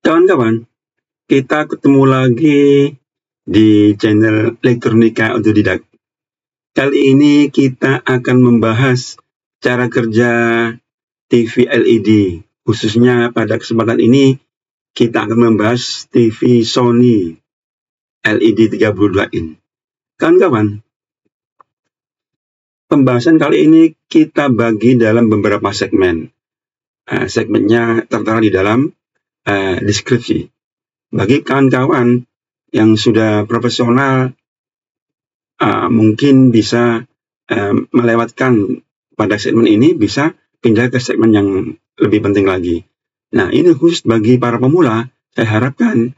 Kawan-kawan, kita ketemu lagi di channel Elektronika Otodidak. Kali ini kita akan membahas cara kerja TV LED. Khususnya pada kesempatan ini kita akan membahas TV Sony LED 32 in. Kawan-kawan, pembahasan kali ini kita bagi dalam beberapa segmen. Segmennya tertera di dalam deskripsi. Bagi kawan-kawan yang sudah profesional, mungkin bisa melewatkan pada segmen ini, bisa pindah ke segmen yang lebih penting lagi. Nah, ini khusus bagi para pemula. Saya harapkan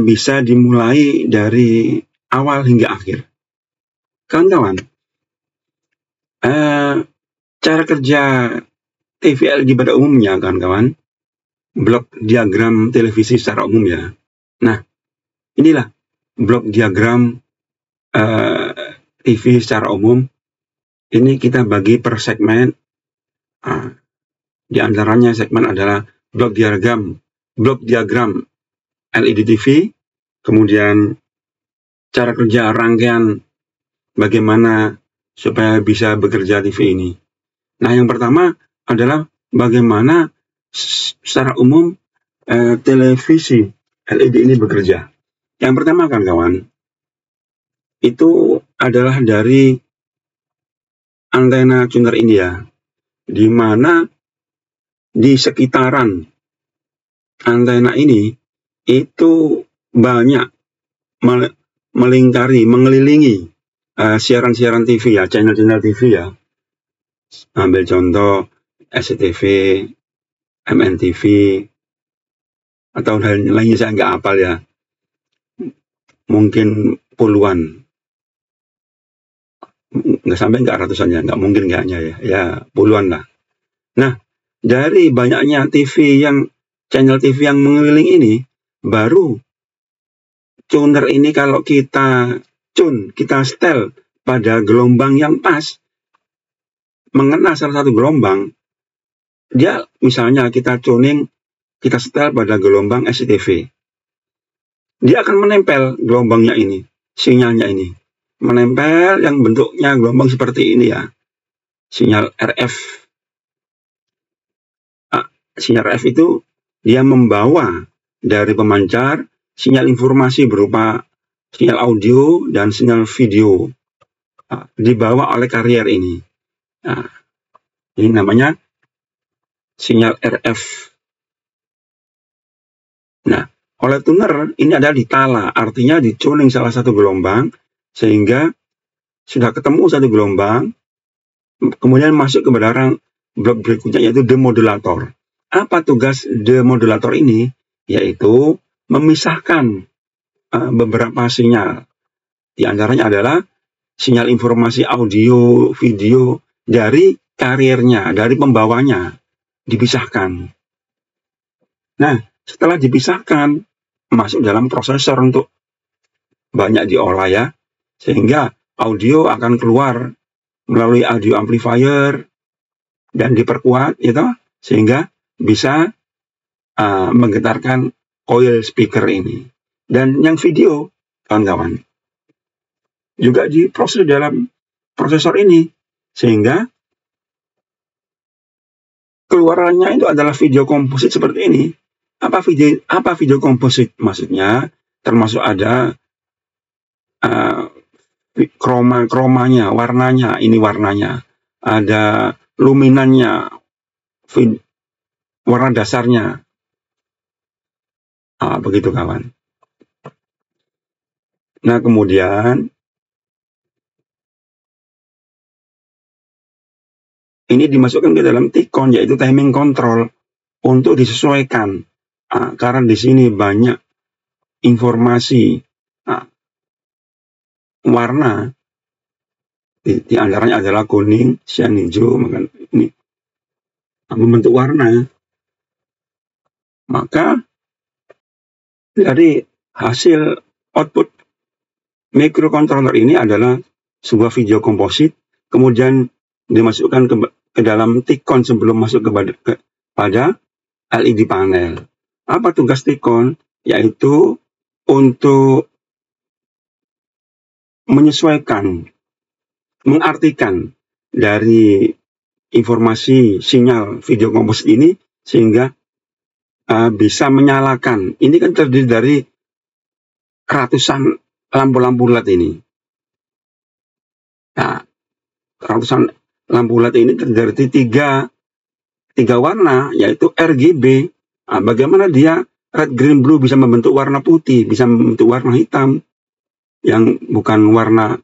bisa dimulai dari awal hingga akhir. Kawan-kawan, cara kerja TV LED pada umumnya, kawan-kawan, blok diagram televisi secara umum ya. Nah, inilah blok diagram TV secara umum. Ini kita bagi per segmen. Di antaranya segmen adalah blok diagram LED TV, kemudian cara kerja rangkaian bagaimana supaya bisa bekerja TV ini. Nah, yang pertama adalah bagaimana secara umum televisi LED ini bekerja. Yang pertama, kawan-kawan, itu adalah dari antena tuner ini ya, di mana di sekitaran antena ini itu banyak mengelilingi siaran-siaran TV ya, channel-channel TV ya. Ambil contoh SCTV, MNTV, atau hal lainnya saya nggak hafal ya. Mungkin puluhan. Nggak ratusan ya, nggak mungkin kayaknya ya. Ya, puluhan lah. Nah, dari banyaknya channel TV yang mengeliling ini, baru tuner ini kalau kita setel pada gelombang yang pas, mengena salah satu gelombang, dia misalnya kita setel pada gelombang SCTV. Dia akan menempel gelombangnya ini, sinyalnya ini. Menempel yang bentuknya gelombang seperti ini ya. Sinyal RF. Sinyal RF itu dia membawa dari pemancar sinyal informasi berupa sinyal audio dan sinyal video. Dibawa oleh karier ini. Ini namanya sinyal RF. Nah, oleh tuner ini adalah ditala, artinya dicuning salah satu gelombang sehingga sudah ketemu satu gelombang, kemudian masuk ke blok berikutnya yaitu demodulator. Apa tugas demodulator ini? Yaitu memisahkan beberapa sinyal. Di antaranya adalah sinyal informasi audio, video dari kariernya, dari pembawanya, dipisahkan. Nah, setelah dipisahkan, masuk dalam prosesor untuk banyak diolah ya, sehingga audio akan keluar melalui audio amplifier dan diperkuat, gitu, sehingga bisa menggetarkan coil speaker ini. Dan yang video, kawan-kawan, juga diproses dalam prosesor ini, sehingga keluarannya itu adalah video komposit seperti ini. Apa video komposit? Maksudnya termasuk ada kromanya, warnanya, ini warnanya, ada luminannya, warna dasarnya. Begitu kawan. Nah, kemudian ini dimasukkan ke dalam T-Con, yaitu timing control, untuk disesuaikan. Karena di sini banyak informasi warna, di antaranya adalah kuning, siang hijau, maka ini membentuk warna. Maka dari hasil output microcontroller ini adalah sebuah video komposit, kemudian dimasukkan ke dalam T-Con sebelum masuk pada LED panel. Apa tugas T-Con? Yaitu untuk menyesuaikan, mengartikan dari informasi sinyal video komposit ini sehingga bisa menyalakan. Ini kan terdiri dari ratusan lampu-lampu LED ini. Nah, ratusan lampu LED ini terdiri dari tiga warna, yaitu RGB. Nah, bagaimana dia red, green, blue bisa membentuk warna putih, bisa membentuk warna hitam yang bukan warna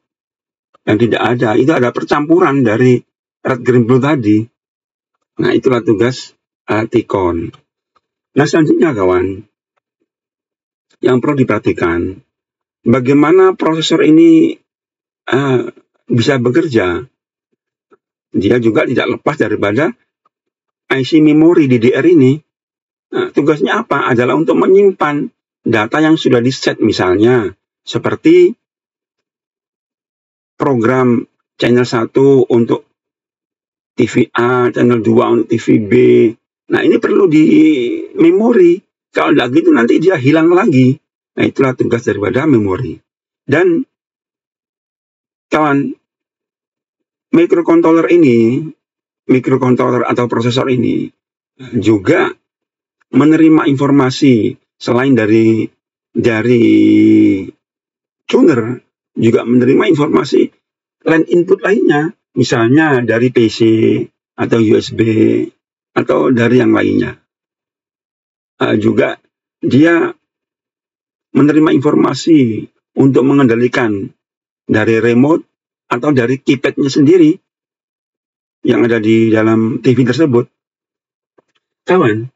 yang tidak ada. Itu ada percampuran dari red, green, blue tadi. Nah, itulah tugas T-Con. Nah, selanjutnya kawan, yang perlu diperhatikan, bagaimana prosesor ini bisa bekerja. Dia juga tidak lepas daripada IC memori DDR ini. Nah, tugasnya apa? Adalah untuk menyimpan data yang sudah di-set, misalnya seperti program channel 1 untuk TV A, channel 2 untuk TV B. Nah, ini perlu di memori. Kalau tidak gitu nanti dia hilang lagi. Nah, itulah tugas daripada memori. Dan kawan, mikrokontroller atau prosesor ini juga menerima informasi selain dari tuner, juga menerima informasi line input lainnya, misalnya dari PC atau USB atau dari yang lainnya. Juga dia menerima informasi untuk mengendalikan dari remote atau dari keypadnya sendiri yang ada di dalam TV tersebut. Kawan,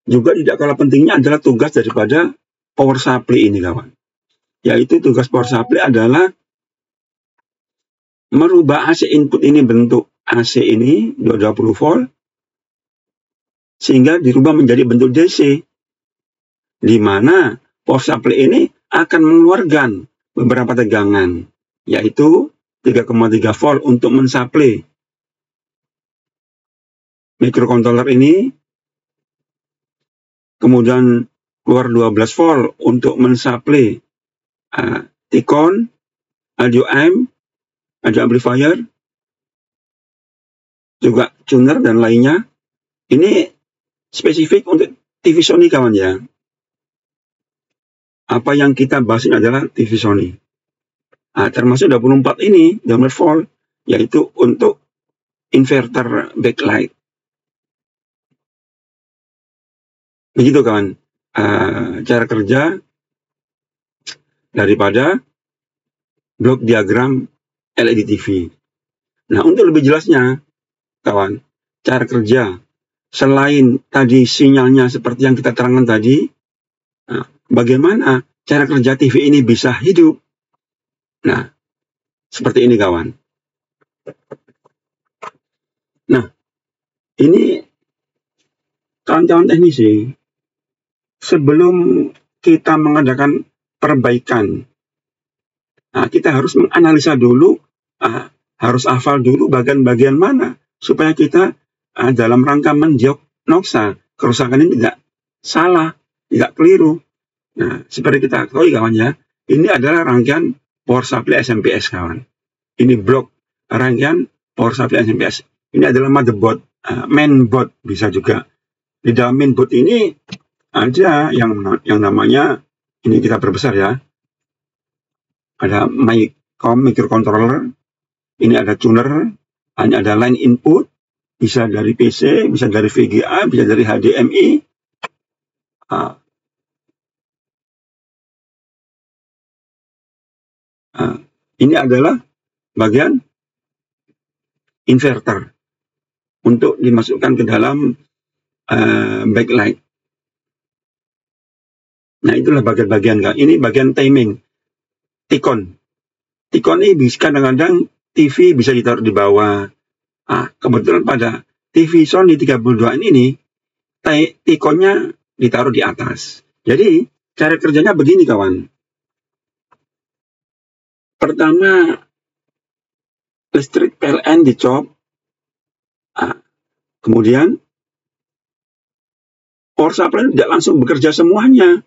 juga tidak kalah pentingnya adalah tugas daripada power supply ini, kawan. Yaitu tugas power supply adalah merubah AC input ini bentuk AC ini 220 volt sehingga dirubah menjadi bentuk DC, di mana power supply ini akan mengeluarkan beberapa tegangan, yaitu 3,3 volt untuk mensuplai mikrokontroller ini, kemudian keluar 12 volt untuk mensuplai T-Con, audio amp, audio amplifier, juga tuner dan lainnya. Ini spesifik untuk TV Sony, kawan ya. Apa yang kita bahas ini adalah TV Sony. Termasuk 24 ini, 12 volt, yaitu untuk inverter backlight. Begitu kawan, cara kerja daripada blok diagram LED TV. Nah, untuk lebih jelasnya, kawan, cara kerja selain tadi sinyalnya seperti yang kita terangkan tadi, bagaimana cara kerja TV ini bisa hidup? Nah, seperti ini kawan. Nah, ini kawan-kawan teknisi, sebelum kita mengadakan perbaikan, kita harus menganalisa dulu, harus hafal dulu bagian-bagian mana supaya kita dalam rangka mendiagnosa kerusakan ini tidak salah, tidak keliru. Nah, seperti kita ketahui kawan ya, ini adalah rangkaian power supply SMPS kawan. Ini blok rangkaian power supply SMPS. Ini adalah motherboard, mainboard bisa juga. Di dalam mainboard ini ada yang namanya, ini kita perbesar ya, ada microcontroller, ini ada tuner, ini ada line input, bisa dari PC, bisa dari VGA, bisa dari HDMI. Ini adalah bagian inverter untuk dimasukkan ke dalam backlight. Nah, itulah bagian-bagian. Ini bagian timing. T-Con. T-Con ini bisa kadang-kadang TV bisa ditaruh di bawah. Kebetulan pada TV Sony 32 ini T-Con-nya ditaruh di atas. Jadi, cara kerjanya begini kawan. Pertama, listrik PLN dicop. Kemudian power supply tidak langsung bekerja semuanya.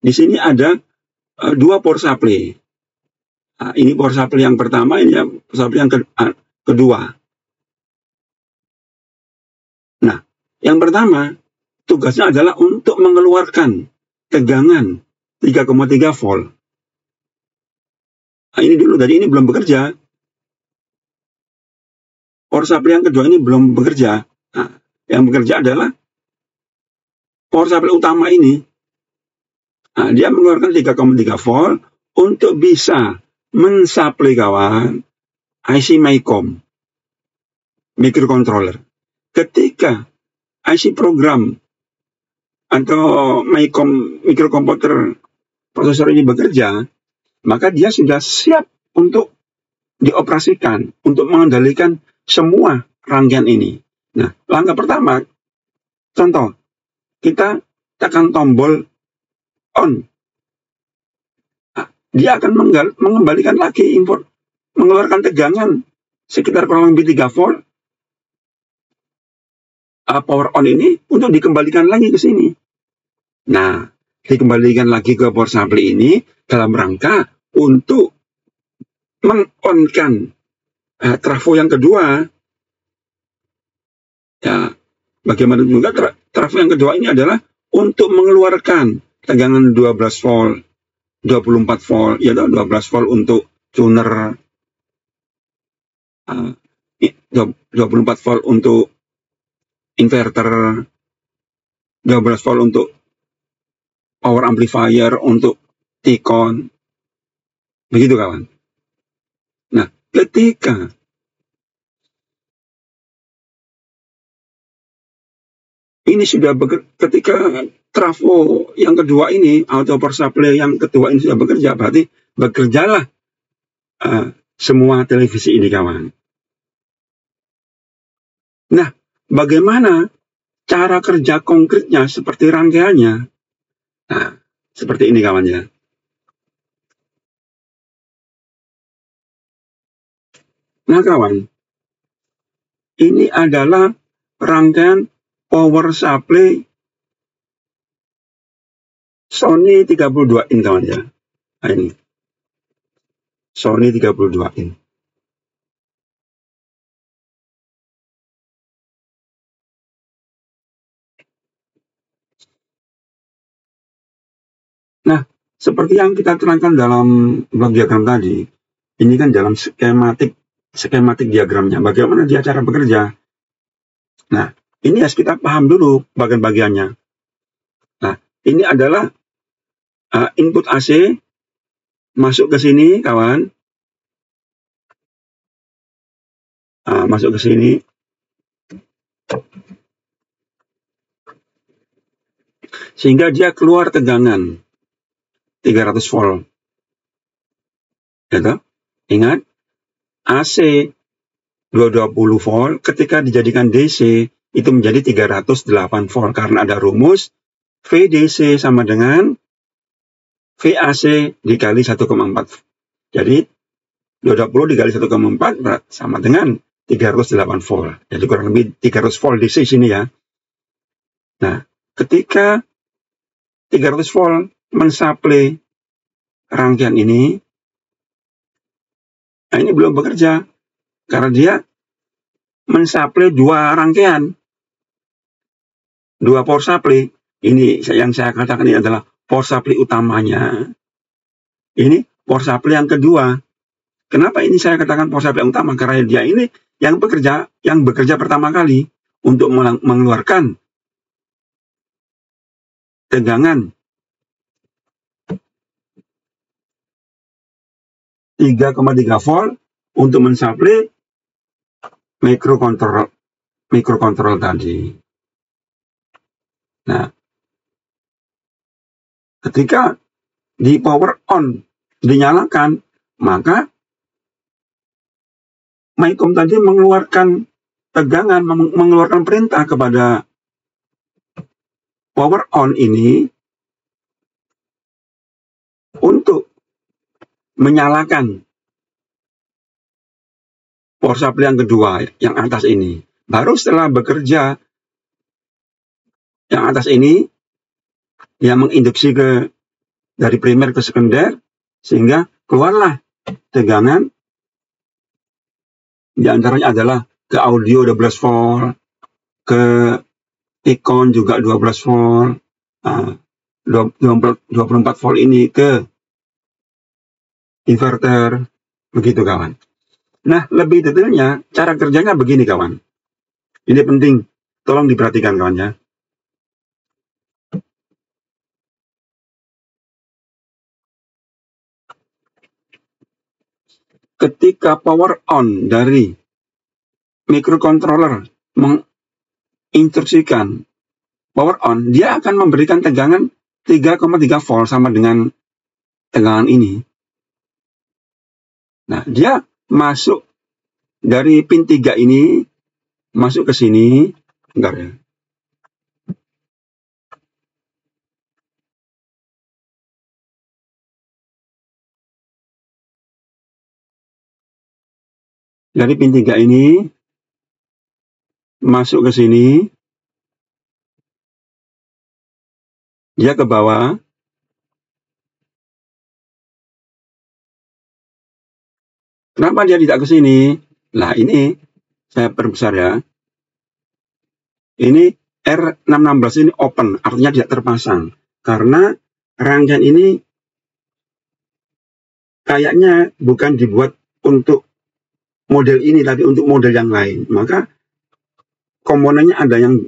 Di sini ada dua power supply. Nah, ini power supply yang pertama, ini power supply yang kedua. Nah, yang pertama tugasnya adalah untuk mengeluarkan tegangan 3,3 volt. Nah, ini dulu, tadi ini belum bekerja. Power supply yang kedua ini belum bekerja. Nah, yang bekerja adalah power supply utama ini. Nah, dia mengeluarkan 3,3 volt untuk bisa mensuplai kawan IC MICOM microcontroller. Ketika IC program atau MICOM microkomputer prosesor ini bekerja, maka dia sudah siap untuk dioperasikan, untuk mengendalikan semua rangkaian ini. Nah, langkah pertama, contoh, kita tekan tombol on. Nah, dia akan mengembalikan lagi import, mengeluarkan tegangan sekitar kurang lebih 3 volt. Power on ini untuk dikembalikan lagi ke sini. Nah, dikembalikan lagi ke power supply ini dalam rangka untuk meng-on-kan trafo yang kedua. Ya, bagaimana juga trafo yang kedua ini adalah untuk mengeluarkan tegangan 12 volt, 24 volt, ya 12 volt untuk tuner, 24 volt untuk inverter, 12 volt untuk power amplifier, untuk T-con. Begitu kawan. Nah, ketika ini sudah ketika trafo yang kedua ini atau power supply yang kedua ini sudah bekerja, berarti bekerjalah semua televisi ini kawan. Nah, bagaimana cara kerja konkretnya seperti rangkaiannya? Nah, seperti ini kawan ya. Nah kawan, ini adalah rangkaian power supply Sony 32 in kawan ya. Nah ini, Sony 32 in. Nah, seperti yang kita terangkan dalam blok diagram tadi, ini kan dalam skematik diagramnya, bagaimana dia cara bekerja. Nah, ini harus kita paham dulu bagian-bagiannya. Nah, ini adalah input AC masuk ke sini, kawan. Masuk ke sini. Sehingga dia keluar tegangan 300 volt. Gitu? Ingat, AC 220 volt ketika dijadikan DC itu menjadi 308 volt karena ada rumus VDC sama dengan VAC dikali 1,4. Jadi 220 dikali 1,4 sama dengan 308 volt. Jadi kurang lebih 300 volt DC sini ya. Nah, ketika 300 volt mensuplai rangkaian ini, nah ini belum bekerja karena dia mensuplai dua rangkaian, dua power supply. Ini yang saya katakan ini adalah power supply utamanya. Ini power supply yang kedua. Kenapa ini saya katakan power supply utama? Karena dia ini yang bekerja pertama kali untuk mengeluarkan tegangan 3,3 volt untuk mensuplai microcontroller tadi. Nah, ketika di power on dinyalakan, maka MICOM tadi mengeluarkan tegangan, mengeluarkan perintah kepada power on ini untuk menyalakan power supply yang kedua, yang atas ini. Baru setelah bekerja yang atas ini yang menginduksi dari primer ke sekunder, sehingga keluarlah tegangan. Di antaranya adalah ke audio 12 volt, ke Icon juga 12 volt, 24 volt ini ke inverter, begitu kawan. Nah, lebih detailnya, cara kerjanya begini kawan. Ini penting, tolong diperhatikan kawan ya. Ketika power on dari microcontroller menginstruksikan power on, dia akan memberikan tegangan 3,3 volt sama dengan tegangan ini. Nah, dia masuk dari pin 3 ini, masuk ke sini, bentar ya. Dari pin 3 ini, masuk ke sini, dia ke bawah, kenapa dia tidak ke sini? Nah, ini saya perbesar ya. Ini R616 ini open, artinya tidak terpasang. Karena rangkaian ini kayaknya bukan dibuat untuk model ini, tapi untuk model yang lain. Maka komponennya ada yang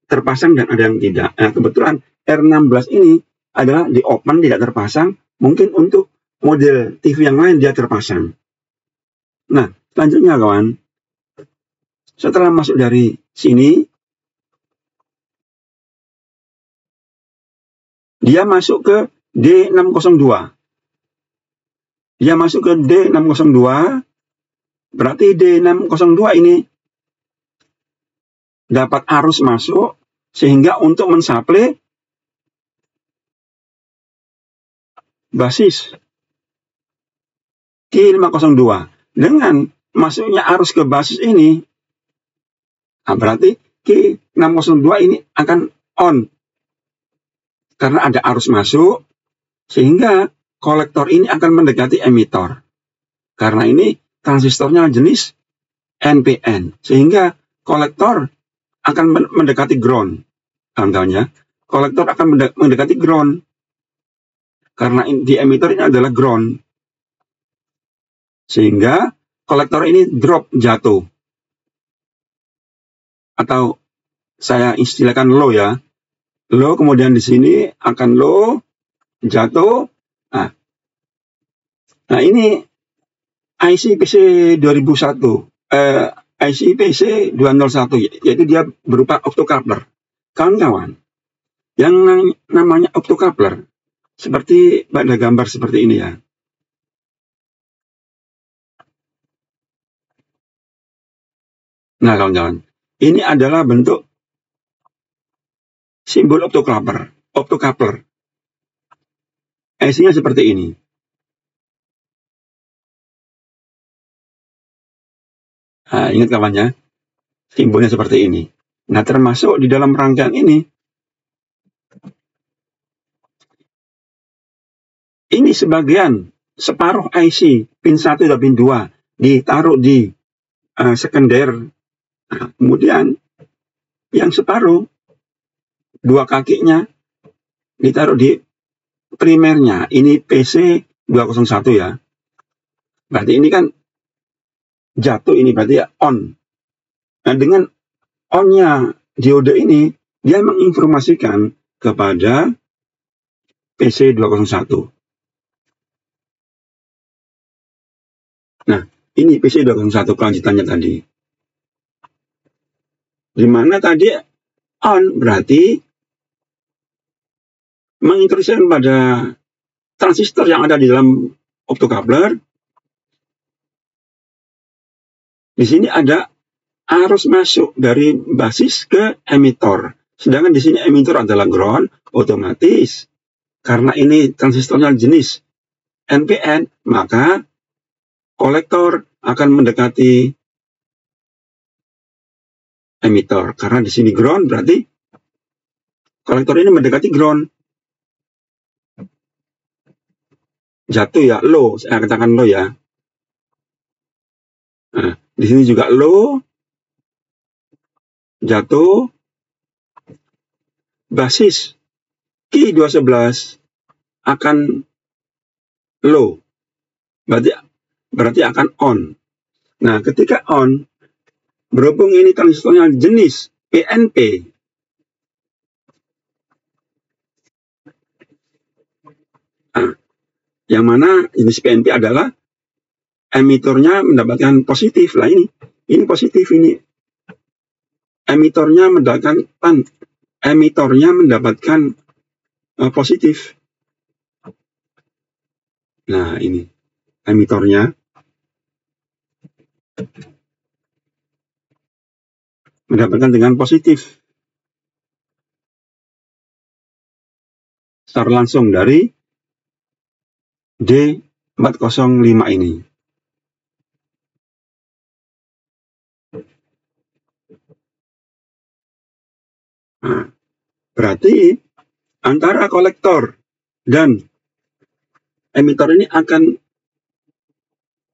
terpasang dan ada yang tidak. Nah, kebetulan R16 ini adalah di open, tidak terpasang. Mungkin untuk model TV yang lain dia terpasang. Nah, selanjutnya kawan, setelah masuk dari sini, dia masuk ke D602. Dia masuk ke D602, berarti D602 ini dapat arus masuk, sehingga untuk mensuplai basis Q502. Dengan masuknya arus ke basis ini, nah berarti Q602 ini akan on. Karena ada arus masuk, sehingga kolektor ini akan mendekati emitor. Karena ini transistornya jenis NPN, sehingga kolektor akan mendekati ground. Contohnya, kolektor akan mendekati ground. Karena di emitor ini adalah ground. Sehingga kolektor ini drop, jatuh. Atau saya istilahkan low ya. Low, kemudian di sini akan low, jatuh. Nah ini IC PC 2001, IC PC 201, yaitu dia berupa optocoupler. Kawan-kawan, yang namanya optocoupler, seperti pada gambar seperti ini ya. Nah kawan-kawan, ini adalah bentuk simbol optocoupler. IC-nya seperti ini. Nah, ingat kawannya, simbolnya seperti ini. Nah, termasuk di dalam rangkaian ini sebagian separuh IC pin 1 dan pin 2 ditaruh di sekunder. Nah, kemudian yang separuh dua kakinya ditaruh di primernya. Ini PC 201 ya. Berarti ini kan jatuh, ini berarti ya on. Nah, dengan on-nya diode ini, dia menginformasikan kepada PC 201. Nah, ini PC 201 kelanjutannya tadi. Dimana tadi on berarti menginstruksikan pada transistor yang ada di dalam optocoupler. Di sini ada arus masuk dari basis ke emitor. Sedangkan di sini emitor adalah ground, otomatis karena ini transistornya jenis NPN, maka kolektor akan mendekati emitor. Karena di sini ground berarti kolektor ini mendekati ground. Jatuh ya, low, saya katakan low ya. Nah, di sini juga low, jatuh, basis Ki 211 akan low, berarti akan on. Nah, ketika on, berhubung ini transistornya jenis PNP, nah, yang mana jenis PNP adalah emitornya mendapatkan positif. Lah ini positif, ini emitornya mendapatkan positif. Nah, ini emitornya mendapatkan dengan positif secara langsung dari D405 ini. Nah, berarti antara kolektor dan emitor ini akan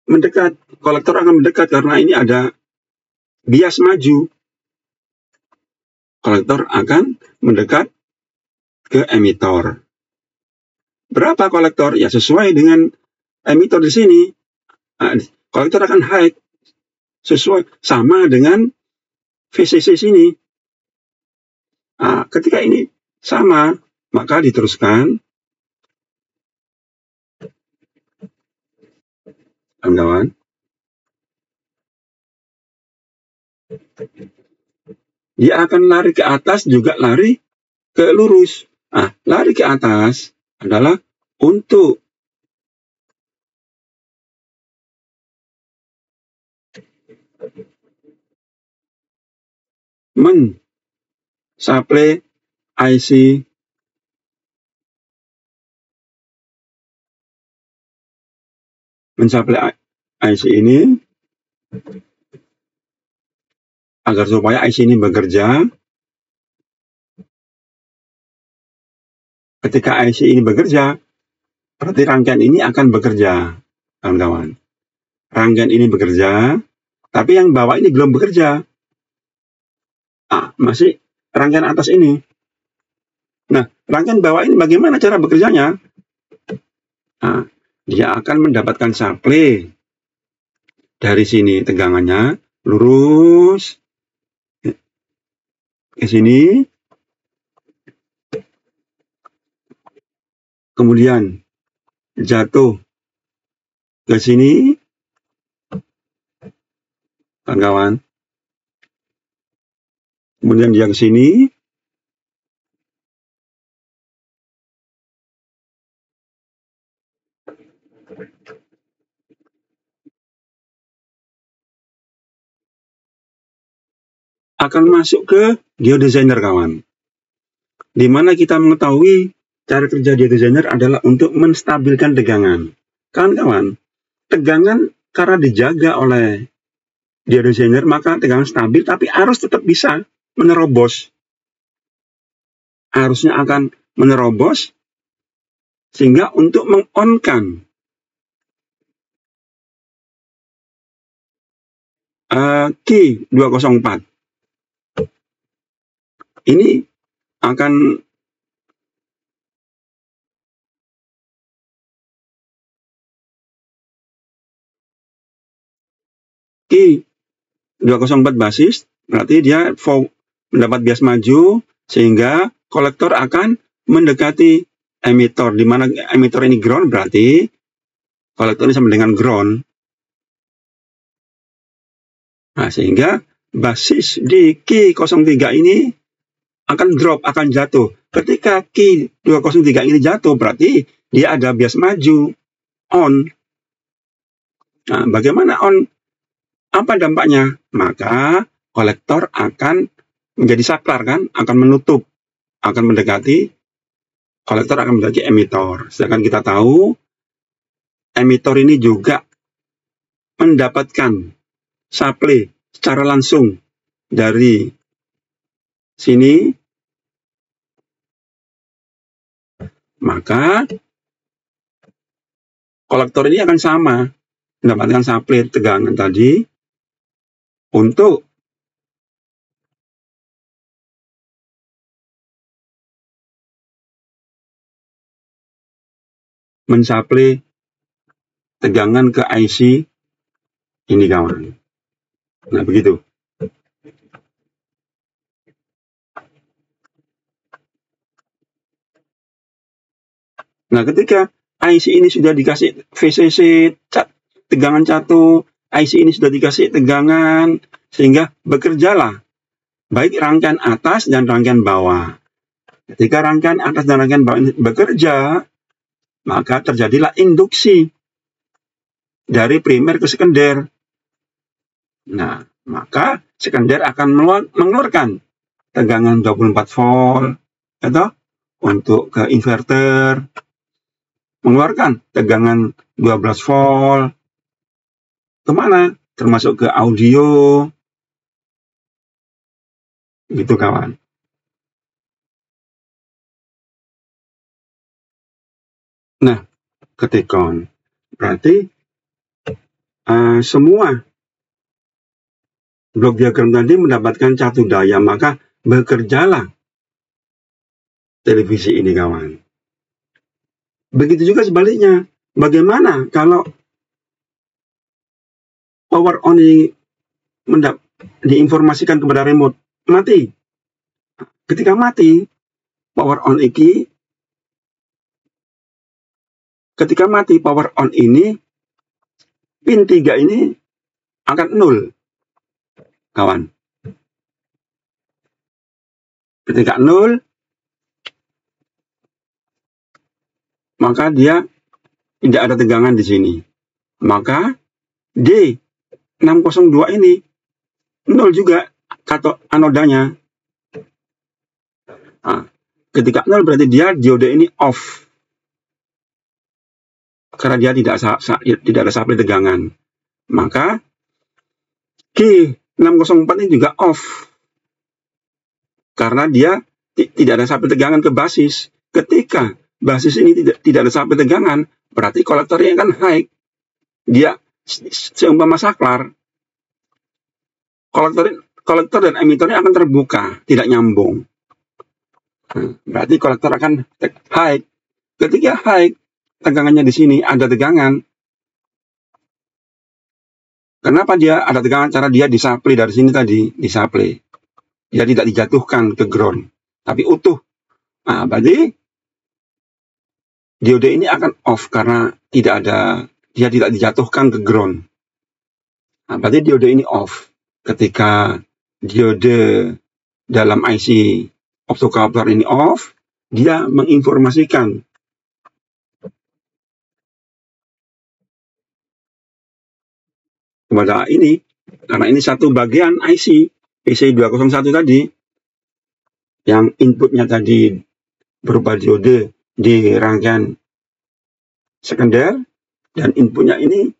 mendekat. Kolektor akan mendekat karena ini ada bias maju. Kolektor akan mendekat ke emitor. Berapa kolektor? Ya sesuai dengan emitor di sini. Nah, kolektor akan high sesuai sama dengan VCC sini. Nah, ketika ini sama, maka diteruskan. Kawan-kawan. Dia akan lari ke atas, juga lari ke lurus. Nah, lari ke atas adalah untuk mensuplai IC ini agar supaya IC ini bekerja. Ketika IC ini bekerja, berarti rangkaian ini akan bekerja, kawan-kawan. Rangkaian ini bekerja, tapi yang bawah ini belum bekerja. Masih rangkaian atas ini. Nah, rangkaian bawah ini bagaimana cara bekerjanya? Nah, dia akan mendapatkan supply dari sini, tegangannya lurus ke sini, kemudian jatuh ke sini, kawan-kawan. Kemudian dia ke sini, akan masuk ke geodesigner, kawan. Di mana kita mengetahui cara kerja geodesigner adalah untuk menstabilkan tegangan. Kawan-kawan, tegangan karena dijaga oleh geodesigner, maka tegangan stabil, tapi arus tetap bisa menerobos. Arusnya akan menerobos, sehingga untuk meng-on-kan Ki 204 ini akan Ki 204 basis, berarti dia mendapat bias maju, sehingga kolektor akan mendekati emitor. Di mana emitor ini ground, berarti kolektor ini sama dengan ground. Nah, sehingga basis di Ki 03 ini akan drop, akan jatuh. Ketika Ki 203 ini jatuh, berarti dia ada bias maju, on. Nah, bagaimana on? Apa dampaknya? Maka kolektor akan menjadi saklar, kan? Akan menutup, akan mendekati, kolektor akan mendekati emitor. Sedangkan kita tahu, emitor ini juga mendapatkan supply secara langsung dari sini maka kolektor ini akan sama, mendapatkan supply tegangan tadi untuk mensuplai tegangan ke IC ini, kawan. Nah, begitu. Nah, ketika IC ini sudah dikasih VCC tegangan 1, IC ini sudah dikasih tegangan, sehingga bekerjalah baik rangkaian atas dan rangkaian bawah. Ketika rangkaian atas dan rangkaian bawah ini bekerja, maka terjadilah induksi dari primer ke sekunder. Nah, maka sekunder akan mengeluarkan tegangan 24 volt, atau untuk ke inverter, mengeluarkan tegangan 12 volt, kemana? Termasuk ke audio, gitu, kawan. Nah, ketikon berarti semua blok diagram tadi mendapatkan satu daya, maka bekerjalah televisi ini, kawan. Begitu juga sebaliknya. Bagaimana kalau power on ini diinformasikan kepada remote? Mati. Ketika mati, power on ini, ketika mati power on ini, pin 3 ini akan 0, kawan. Ketika 0, maka dia tidak ada tegangan di sini. Maka D602 ini 0 juga kato anodanya. Nah, ketika 0 berarti dia diode ini off, karena dia tidak ada supply tegangan. Maka G604 ini juga off, karena dia tidak ada supply tegangan ke basis. Ketika basis ini tidak ada supply tegangan, berarti kolektornya akan high. Dia seumpama saklar, kolektor dan emitornya akan terbuka, tidak nyambung. Berarti kolektor akan high. Ketika high, tegangannya di sini ada tegangan. Kenapa dia ada tegangan? Cara dia disuplai dari sini tadi, disuplai. Dia tidak dijatuhkan ke ground, tapi utuh. Nah, berarti diode ini akan off karena dia tidak dijatuhkan ke ground. Nah, berarti diode ini off. Ketika diode dalam IC optocoupler ini off, dia menginformasikan kepada ini, karena ini satu bagian IC PC201 tadi, yang inputnya tadi berupa diode di rangkaian sekunder, dan inputnya ini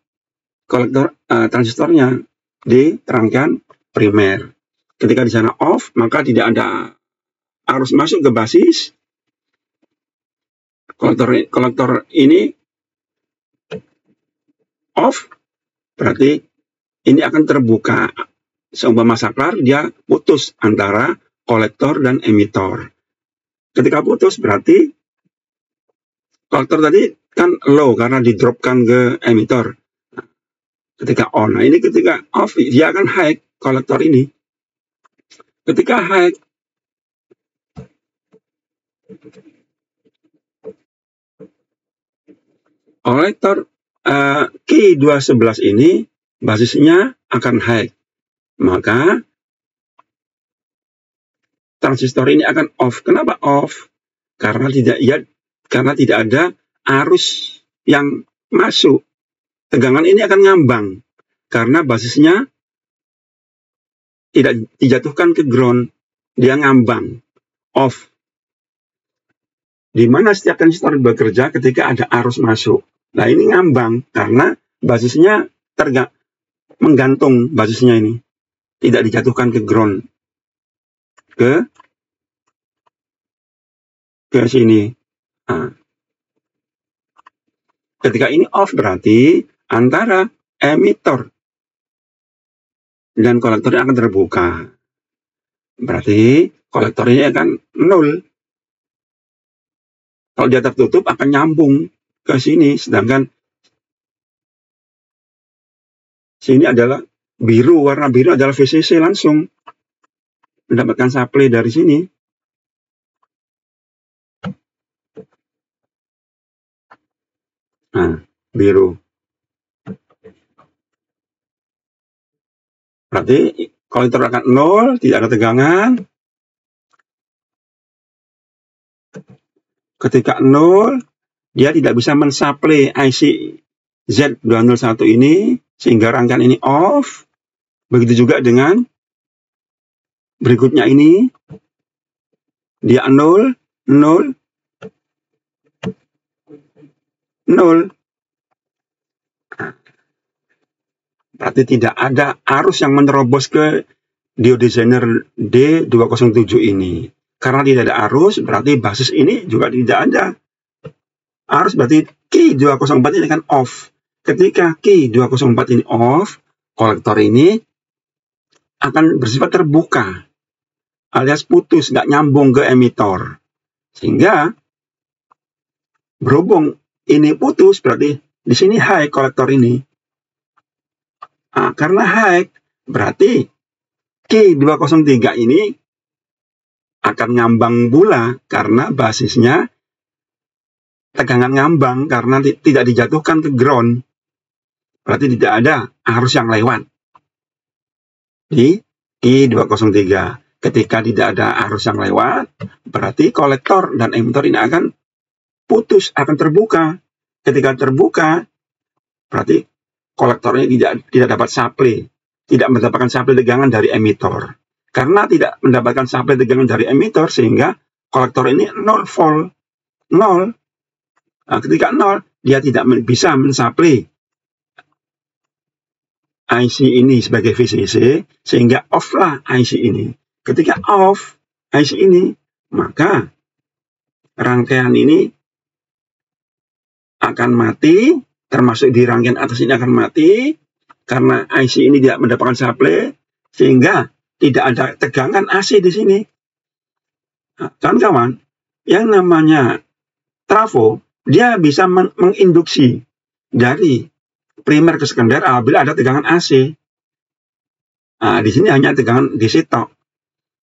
kolektor transistornya di rangkaian primer. Ketika di sana off, maka tidak ada arus masuk ke basis. Kolektor ini off, berarti ini akan terbuka. Seumpama saklar, dia putus antara kolektor dan emitor. Ketika putus, berarti kolektor tadi kan low karena didropkan ke emitor. Ketika on, nah ini ketika off, dia akan high kolektor ini. Ketika high, kolektor K211 ini basisnya akan high. Maka transistor ini akan off. Kenapa off? Karena tidak ada arus yang masuk. Tegangan ini akan ngambang karena basisnya tidak dijatuhkan ke ground, dia ngambang, off. Di mana setiap transistor bekerja ketika ada arus masuk. Nah, ini ngambang karena basisnya menggantung, basisnya ini tidak dijatuhkan ke ground, ke sini. Nah, Ketika ini off berarti antara emitor dan kolektor akan terbuka. Berarti kolektor ini akan 0. Kalau dia tertutup akan nyambung ke sini, sedangkan sini adalah biru, warna biru adalah VCC langsung mendapatkan supply dari sini. Nah, biru. Berarti kolektor akan 0, tidak ada tegangan. Ketika 0, dia tidak bisa mensupply IC Z201 ini, sehingga rangkaian ini off. Begitu juga dengan berikutnya ini, dia 0, 0, 0. Berarti tidak ada arus yang menerobos ke diodesainer D207 ini. Karena tidak ada arus, berarti basis ini juga tidak ada arus, berarti key 204 ini akan off. Ketika key 204 ini off, kolektor ini akan bersifat terbuka, alias putus, nggak nyambung ke emitor. Sehingga berhubung ini putus, berarti di sini high kolektor ini. Nah, karena high, berarti key 203 ini akan ngambang pula karena basisnya tegangan ngambang karena tidak dijatuhkan ke ground. Berarti tidak ada arus yang lewat di Q203. Ketika tidak ada arus yang lewat, berarti kolektor dan emitor ini akan putus, akan terbuka. Ketika terbuka, berarti kolektornya tidak dapat supply, tidak mendapatkan supply tegangan dari emitor. Karena tidak mendapatkan supply tegangan dari emitor, sehingga kolektor ini 0 volt, 0. Nah, ketika 0, dia tidak bisa mensupply IC ini sebagai VCC, sehingga off lah IC ini. Ketika off IC ini, maka rangkaian ini akan mati, termasuk di rangkaian atas ini akan mati, karena IC ini tidak mendapatkan supply, sehingga tidak ada tegangan AC di sini. Nah, kawan-kawan, yang namanya trafo, dia bisa menginduksi dari primer ke sekunder apabila ada tegangan AC. Nah, di sini hanya tegangan DC tok.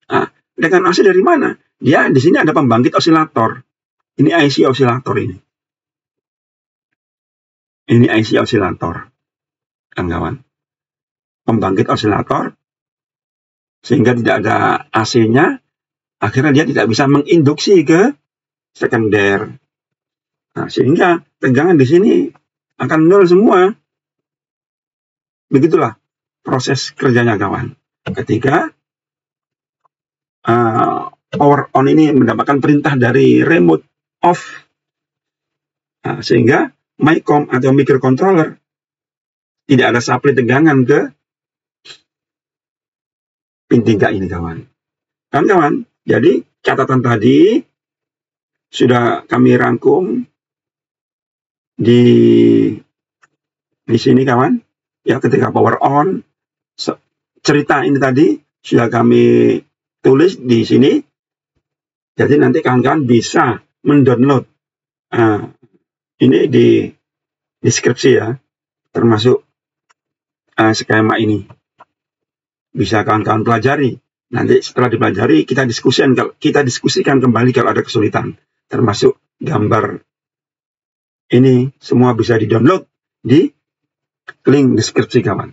Nah, tegangan AC dari mana? Dia di sini ada pembangkit osilator. Ini IC osilator ini. Ini IC osilator, kawan-kawan. Pembangkit osilator, sehingga tidak ada AC-nya, akhirnya dia tidak bisa menginduksi ke sekunder. Nah, sehingga tegangan di sini akan 0 semua. Begitulah proses kerjanya, kawan. Ketika power on ini mendapatkan perintah dari remote off, nah, sehingga MICOM atau microcontroller tidak ada supply tegangan ke pin 3 ini, kawan. Kawan-kawan, jadi catatan tadi sudah kami rangkum di sini, kawan. Ya, ketika power on, cerita ini tadi sudah kami tulis di sini. Jadi nanti kawan-kawan bisa mendownload ini di deskripsi ya, termasuk skema ini. Bisa kawan-kawan pelajari. Nanti setelah dipelajari, kita diskusikan kembali kalau ada kesulitan. Termasuk gambar ini semua bisa di-download di link deskripsi, kawan.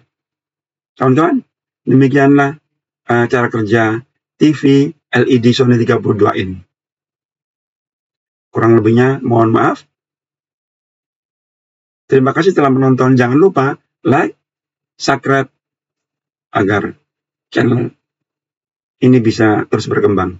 Kawan-kawan, demikianlah cara kerja TV LED Sony 32 in. Kurang lebihnya mohon maaf. Terima kasih telah menonton. Jangan lupa like, subscribe agar channel ini bisa terus berkembang.